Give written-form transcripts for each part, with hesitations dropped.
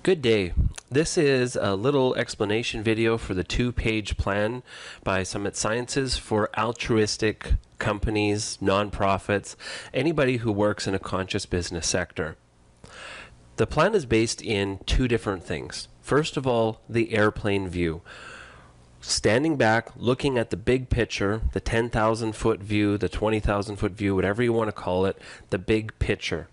Good day. This is a little explanation video for the two-page plan by Summit Sciences for altruistic companies, nonprofits, anybody who works in a conscious business sector. The plan is based in two different things. First of all, the airplane view. Standing back, looking at the big picture, the 10,000 foot view, the 20,000 foot view, whatever you want to call it, the big picture.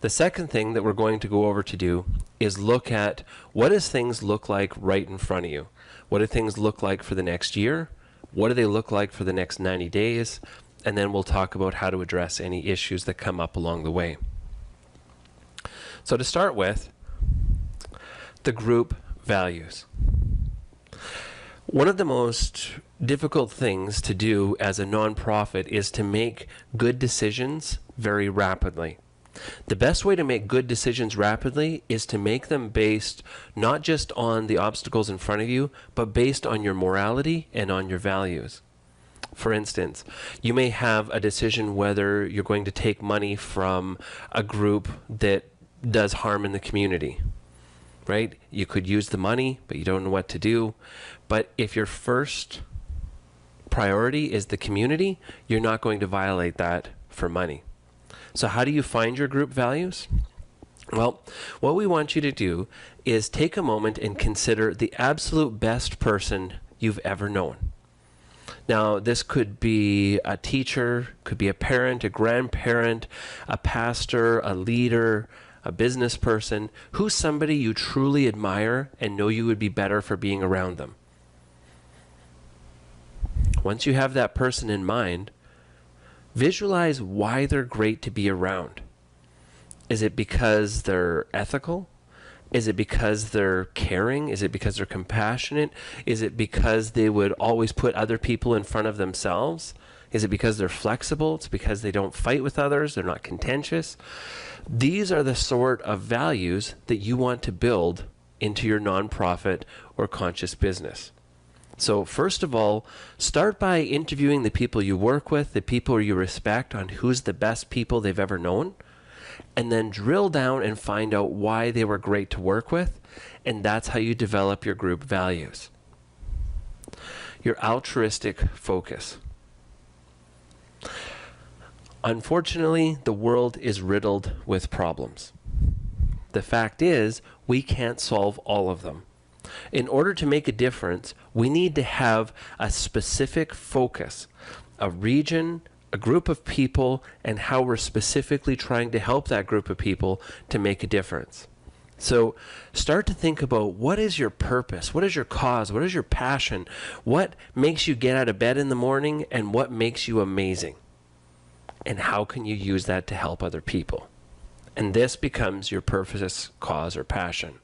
The second thing that we're going to go over to do is look at what does things look like right in front of you? What do things look like for the next year? What do they look like for the next 90 days? And then we'll talk about how to address any issues that come up along the way. So to start with, the group values. One of the most difficult things to do as a nonprofit is to make good decisions very rapidly. The best way to make good decisions rapidly is to make them based not just on the obstacles in front of you, but based on your morality and on your values. For instance, you may have a decision whether you're going to take money from a group that does harm in the community, right? You could use the money, but you don't know what to do. But if your first priority is the community, you're not going to violate that for money. So how do you find your group values? Well, what we want you to do is take a moment and consider the absolute best person you've ever known. Now, this could be a teacher, could be a parent, a grandparent, a pastor, a leader, a business person. Who's somebody you truly admire and know you would be better for being around them? Once you have that person in mind, visualize why they're great to be around. Is it because they're ethical? Is it because they're caring? Is it because they're compassionate? Is it because they would always put other people in front of themselves? Is it because they're flexible? It's because they don't fight with others. They're not contentious. These are the sort of values that you want to build into your nonprofit or conscious business. So first of all, start by interviewing the people you work with, the people you respect, on who's the best people they've ever known, and then drill down and find out why they were great to work with, and that's how you develop your group values. Your altruistic focus. Unfortunately, the world is riddled with problems. The fact is, we can't solve all of them. In order to make a difference, we need to have a specific focus, a region, a group of people, and how we're specifically trying to help that group of people to make a difference. So start to think about, what is your purpose? What is your cause? What is your passion? What makes you get out of bed in the morning, and what makes you amazing? And how can you use that to help other people? And this becomes your purpose, cause, or passion.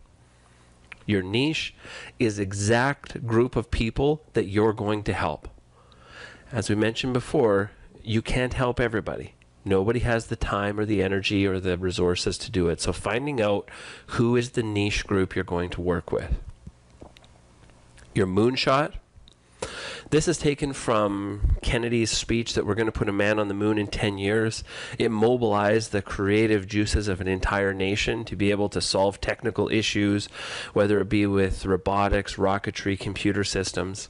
Your niche is exact group of people that you're going to help. As we mentioned before, you can't help everybody. Nobody has the time or the energy or the resources to do it. So finding out who is the niche group you're going to work with. Your moonshot. This is taken from Kennedy's speech that we're going to put a man on the moon in 10 years. It mobilized the creative juices of an entire nation to be able to solve technical issues, whether it be with robotics, rocketry, computer systems.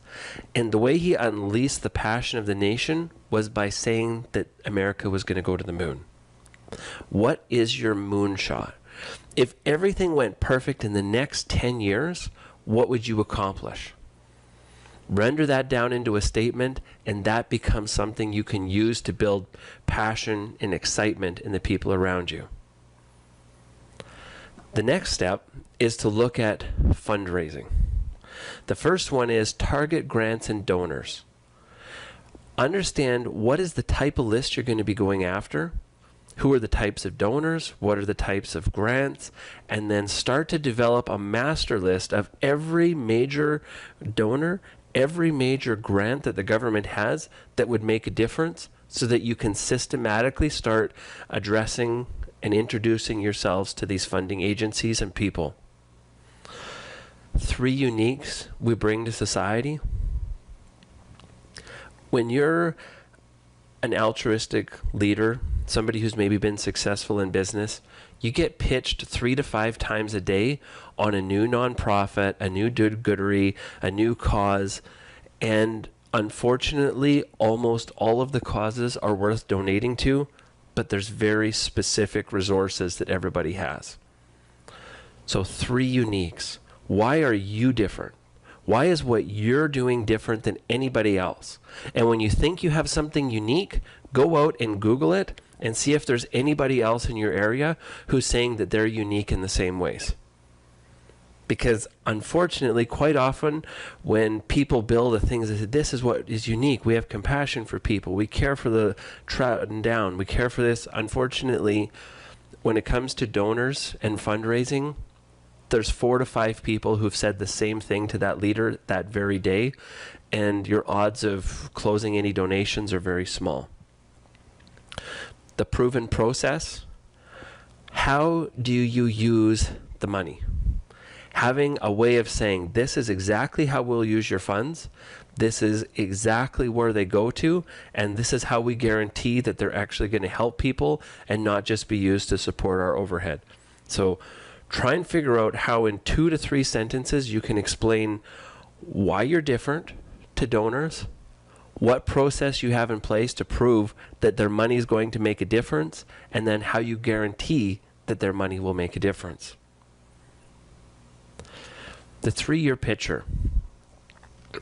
And the way he unleashed the passion of the nation was by saying that America was going to go to the moon. What is your moonshot? If everything went perfect in the next 10 years, what would you accomplish? Render that down into a statement, and that becomes something you can use to build passion and excitement in the people around you. The next step is to look at fundraising. The first one is target grants and donors. Understand what is the type of list you're going to be going after, who are the types of donors, what are the types of grants, and then start to develop a master list of every major donor, every major grant that the government has that would make a difference, so that you can systematically start addressing and introducing yourselves to these funding agencies and people. 3 uniques we bring to society. When you're an altruistic leader, somebody who's maybe been successful in business, you get pitched 3 to 5 times a day on a new nonprofit, a new do-goodery, a new cause, and unfortunately, almost all of the causes are worth donating to, but there's very specific resources that everybody has. So 3 uniques. Why are you different? Why is what you're doing different than anybody else? And when you think you have something unique, go out and Google it and see if there's anybody else in your area who's saying that they're unique in the same ways. Because unfortunately, quite often when people build the things, they say, this is what is unique. We have compassion for people. We care for the trodden down. We care for this. Unfortunately, when it comes to donors and fundraising, there's 4 to 5 people who've said the same thing to that leader that very day, and your odds of closing any donations are very small. The proven process, how do you use the money? Having a way of saying, this is exactly how we'll use your funds, this is exactly where they go to, and this is how we guarantee that they're actually going to help people and not just be used to support our overhead. So try and figure out how in 2 to 3 sentences you can explain why you're different to donors, what process you have in place to prove that their money is going to make a difference, and then how you guarantee that their money will make a difference. The 3-year picture.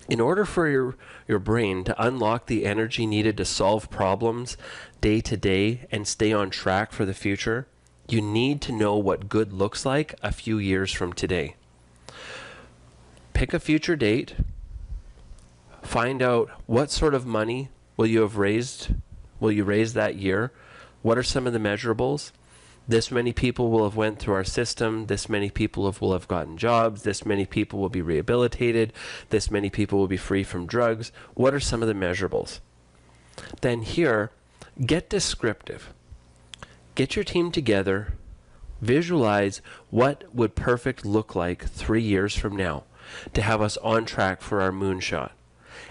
In order for your brain to unlock the energy needed to solve problems day to day and stay on track for the future, you need to know what good looks like a few years from today. Pick a future date. Find out what sort of money will you raise that year? What are some of the measurables? This many people will have went through our system. This many people will have gotten jobs. This many people will be rehabilitated. This many people will be free from drugs. What are some of the measurables? Then here, get descriptive. Get your team together, visualize what would perfect look like 3 years from now to have us on track for our moonshot.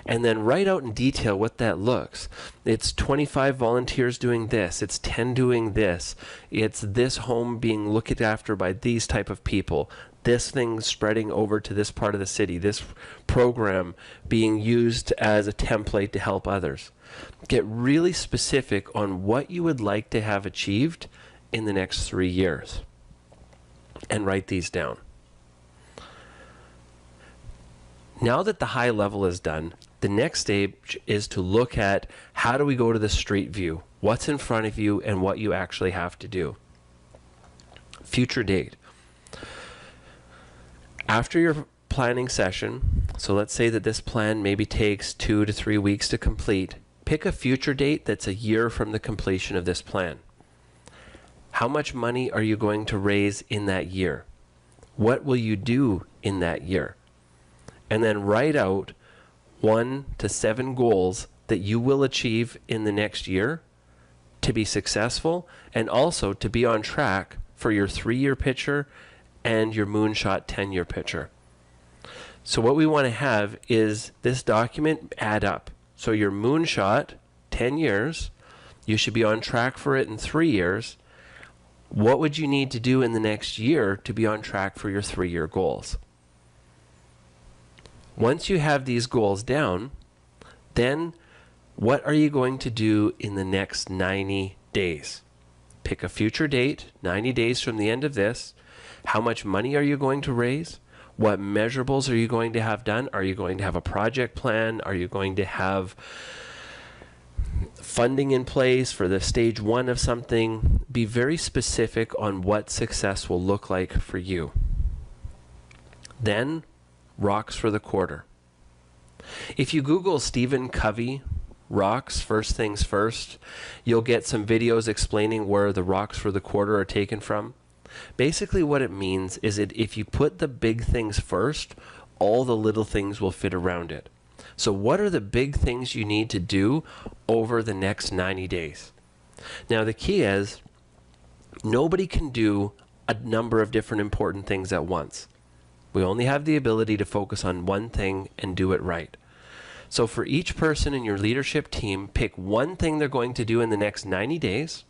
And then write out in detail what that looks. It's 25 volunteers doing this. It's 10 doing this. It's this home being looked after by these type of people. This thing spreading over to this part of the city. This program being used as a template to help others. Get really specific on what you would like to have achieved in the next 3 years. And write these down. Now that the high level is done, the next stage is to look at how do we go to the street view, what's in front of you, and what you actually have to do. Future date. After your planning session, so let's say that this plan maybe takes 2 to 3 weeks to complete, pick a future date that's a year from the completion of this plan. How much money are you going to raise in that year? What will you do in that year? And then write out 1 to 7 goals that you will achieve in the next year to be successful and also to be on track for your 3-year picture and your moonshot 10-year picture. So what we want to have is this document add up. So your moonshot, 10 years, you should be on track for it in 3 years. What would you need to do in the next year to be on track for your 3-year goals? Once you have these goals down, then what are you going to do in the next 90 days? Pick a future date, 90 days from the end of this. How much money are you going to raise? What measurables are you going to have done? Are you going to have a project plan? Are you going to have funding in place for the stage 1 of something? Be very specific on what success will look like for you. Then, rocks for the quarter. If you Google Stephen Covey, rocks, first things first, you'll get some videos explaining where the rocks for the quarter are taken from. Basically what it means is that if you put the big things first, all the little things will fit around it. So what are the big things you need to do over the next 90 days? Now the key is, nobody can do a number of different important things at once. We only have the ability to focus on one thing and do it right. So for each person in your leadership team, pick one thing they're going to do in the next 90 days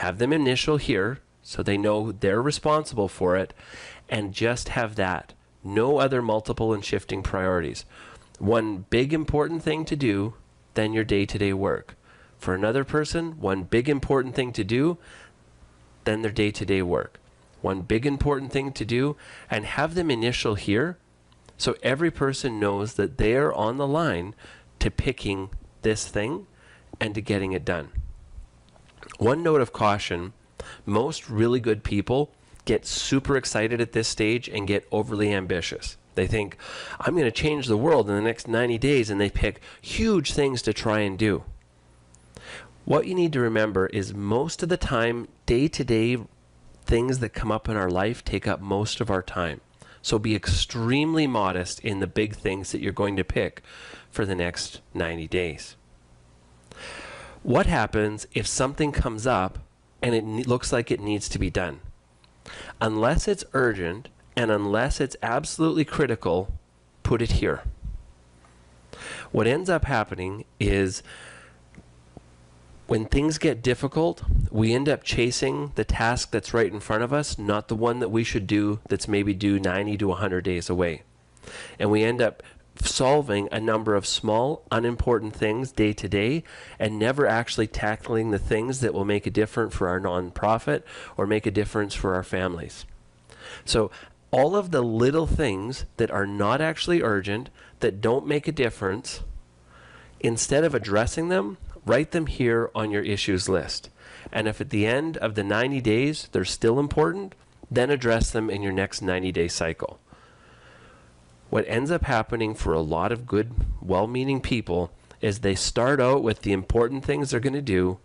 Have them initial here so they know they're responsible for it, and just have that. No other multiple and shifting priorities. One big important thing to do, then your day-to-day work. For another person, one big important thing to do, then their day-to-day work. One big important thing to do, and have them initial here so every person knows that they are on the line to picking this thing and to getting it done. One note of caution, most really good people get super excited at this stage and get overly ambitious. They think, I'm going to change the world in the next 90 days, and they pick huge things to try and do. What you need to remember is most of the time, day-to-day things that come up in our life take up most of our time. So be extremely modest in the big things that you're going to pick for the next 90 days. What happens if something comes up and it looks like it needs to be done? Unless it's urgent and unless it's absolutely critical, put it here. What ends up happening is when things get difficult, we end up chasing the task that's right in front of us, not the one that we should do that's maybe due 90 to 100 days away. And we end up solving a number of small, unimportant things day to day and never actually tackling the things that will make a difference for our nonprofit or make a difference for our families. So all of the little things that are not actually urgent, that don't make a difference, instead of addressing them, write them here on your issues list. And if at the end of the 90 days they're still important, then address them in your next 90-day cycle. What ends up happening for a lot of good, well-meaning people is they start out with the important things they're going to do,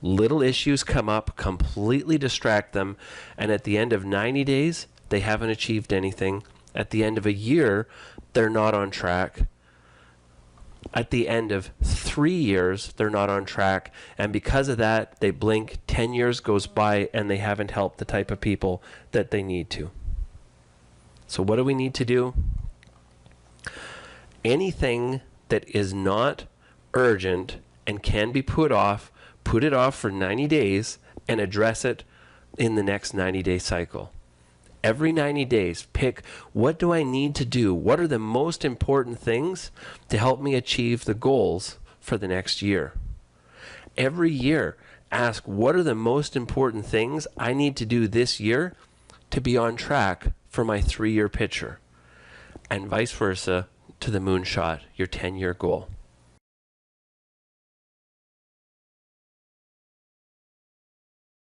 little issues come up, completely distract them, and at the end of 90 days, they haven't achieved anything. At the end of a year, they're not on track. At the end of 3 years, they're not on track. And because of that, they blink, 10 years goes by, and they haven't helped the type of people that they need to. So what do we need to do? Anything that is not urgent and can be put it off for 90 days and address it in the next 90-day cycle. Every 90 days, pick what do I need to do? What are the most important things to help me achieve the goals for the next year? Every year, ask what are the most important things I need to do this year to be on track for my 3-year picture, and vice versa to the moonshot, your 10-year goal.